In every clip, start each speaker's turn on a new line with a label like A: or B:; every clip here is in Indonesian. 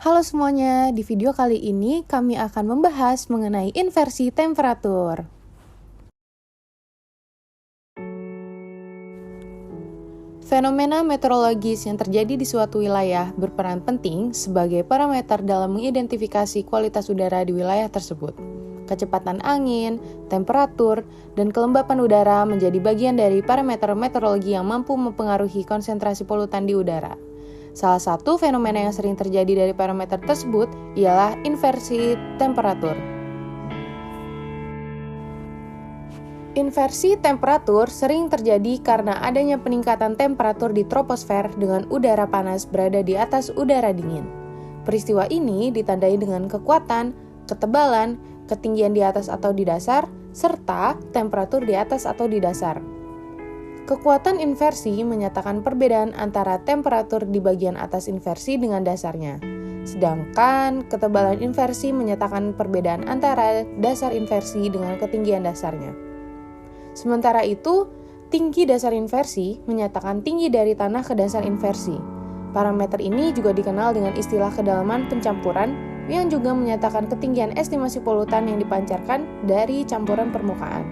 A: Halo semuanya, di video kali ini kami akan membahas mengenai inversi temperatur. Fenomena meteorologis yang terjadi di suatu wilayah berperan penting sebagai parameter dalam mengidentifikasi kualitas udara di wilayah tersebut. Kecepatan angin, temperatur, dan kelembapan udara menjadi bagian dari parameter meteorologi yang mampu mempengaruhi konsentrasi polutan di udara. Salah satu fenomena yang sering terjadi dari parameter tersebut ialah inversi temperatur. Inversi temperatur sering terjadi karena adanya peningkatan temperatur di troposfer dengan udara panas berada di atas udara dingin. Peristiwa ini ditandai dengan kekuatan, ketebalan, ketinggian di atas atau di dasar, serta temperatur di atas atau di dasar. Kekuatan inversi menyatakan perbedaan antara temperatur di bagian atas inversi dengan dasarnya. Sedangkan ketebalan inversi menyatakan perbedaan antara dasar inversi dengan ketinggian dasarnya. Sementara itu, tinggi dasar inversi menyatakan tinggi dari tanah ke dasar inversi. Parameter ini juga dikenal dengan istilah kedalaman pencampuran yang juga menyatakan ketinggian estimasi polutan yang dipancarkan dari campuran permukaan.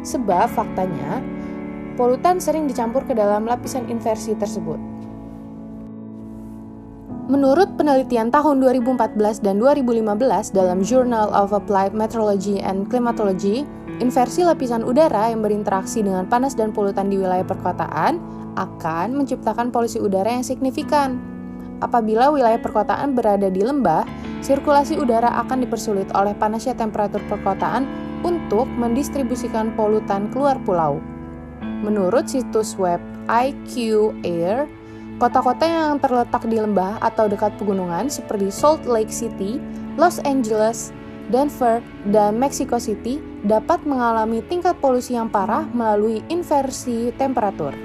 A: Sebab faktanya, polutan sering dicampur ke dalam lapisan inversi tersebut. Menurut penelitian tahun 2014 dan 2015 dalam Journal of Applied Meteorology and Climatology, inversi lapisan udara yang berinteraksi dengan panas dan polutan di wilayah perkotaan akan menciptakan polusi udara yang signifikan. Apabila wilayah perkotaan berada di lembah, sirkulasi udara akan dipersulit oleh panasnya temperatur perkotaan untuk mendistribusikan polutan keluar pulau. Menurut situs web IQ Air, kota-kota yang terletak di lembah atau dekat pegunungan seperti Salt Lake City, Los Angeles, Denver, dan Mexico City dapat mengalami tingkat polusi yang parah melalui inversi temperatur.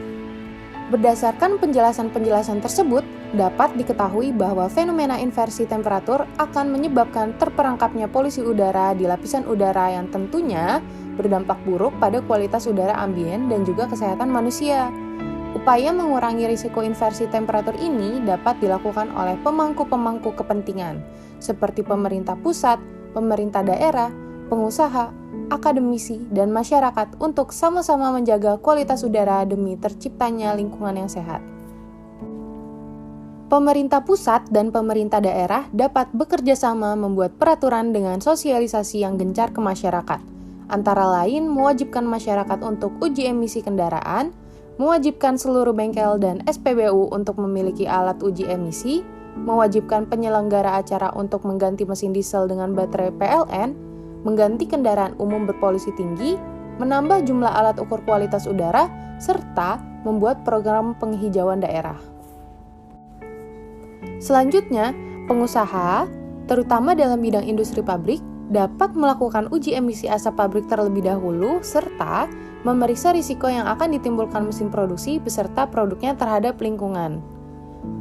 A: Berdasarkan penjelasan-penjelasan tersebut, dapat diketahui bahwa fenomena inversi temperatur akan menyebabkan terperangkapnya polusi udara di lapisan udara yang tentunya berdampak buruk pada kualitas udara ambien dan juga kesehatan manusia. Upaya mengurangi risiko inversi temperatur ini dapat dilakukan oleh pemangku-pemangku kepentingan, seperti pemerintah pusat, pemerintah daerah, pengusaha, akademisi, dan masyarakat untuk sama-sama menjaga kualitas udara demi terciptanya lingkungan yang sehat. Pemerintah pusat dan pemerintah daerah dapat bekerja sama membuat peraturan dengan sosialisasi yang gencar ke masyarakat. Antara lain mewajibkan masyarakat untuk uji emisi kendaraan, mewajibkan seluruh bengkel dan SPBU untuk memiliki alat uji emisi, mewajibkan penyelenggara acara untuk mengganti mesin diesel dengan baterai PLN, mengganti kendaraan umum berpolusi tinggi, menambah jumlah alat ukur kualitas udara, serta membuat program penghijauan daerah. Selanjutnya, pengusaha, terutama dalam bidang industri pabrik, dapat melakukan uji emisi asap pabrik terlebih dahulu serta memeriksa risiko yang akan ditimbulkan mesin produksi beserta produknya terhadap lingkungan.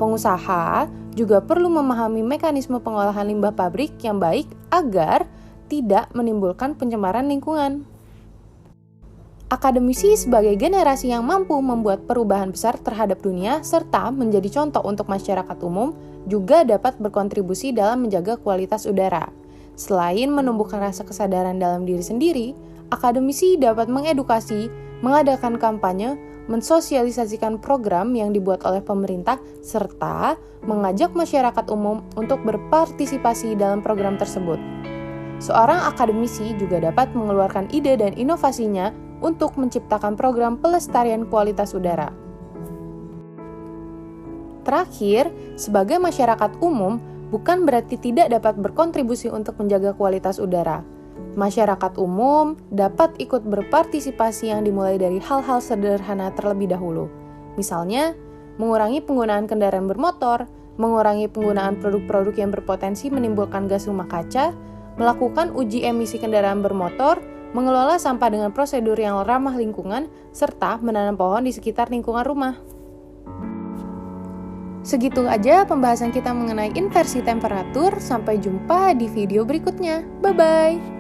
A: Pengusaha juga perlu memahami mekanisme pengolahan limbah pabrik yang baik agar tidak menimbulkan pencemaran lingkungan. Akademisi sebagai generasi yang mampu membuat perubahan besar terhadap dunia serta menjadi contoh untuk masyarakat umum juga dapat berkontribusi dalam menjaga kualitas udara. Selain menumbuhkan rasa kesadaran dalam diri sendiri, akademisi dapat mengedukasi, mengadakan kampanye, mensosialisasikan program yang dibuat oleh pemerintah, serta mengajak masyarakat umum untuk berpartisipasi dalam program tersebut. Seorang akademisi juga dapat mengeluarkan ide dan inovasinya untuk menciptakan program pelestarian kualitas udara. Terakhir, sebagai masyarakat umum, bukan berarti tidak dapat berkontribusi untuk menjaga kualitas udara. Masyarakat umum dapat ikut berpartisipasi yang dimulai dari hal-hal sederhana terlebih dahulu. Misalnya, mengurangi penggunaan kendaraan bermotor, mengurangi penggunaan produk-produk yang berpotensi menimbulkan gas rumah kaca, melakukan uji emisi kendaraan bermotor, mengelola sampah dengan prosedur yang ramah lingkungan, serta menanam pohon di sekitar lingkungan rumah. Segitu aja pembahasan kita mengenai inversi temperatur. Sampai jumpa di video berikutnya. Bye-bye!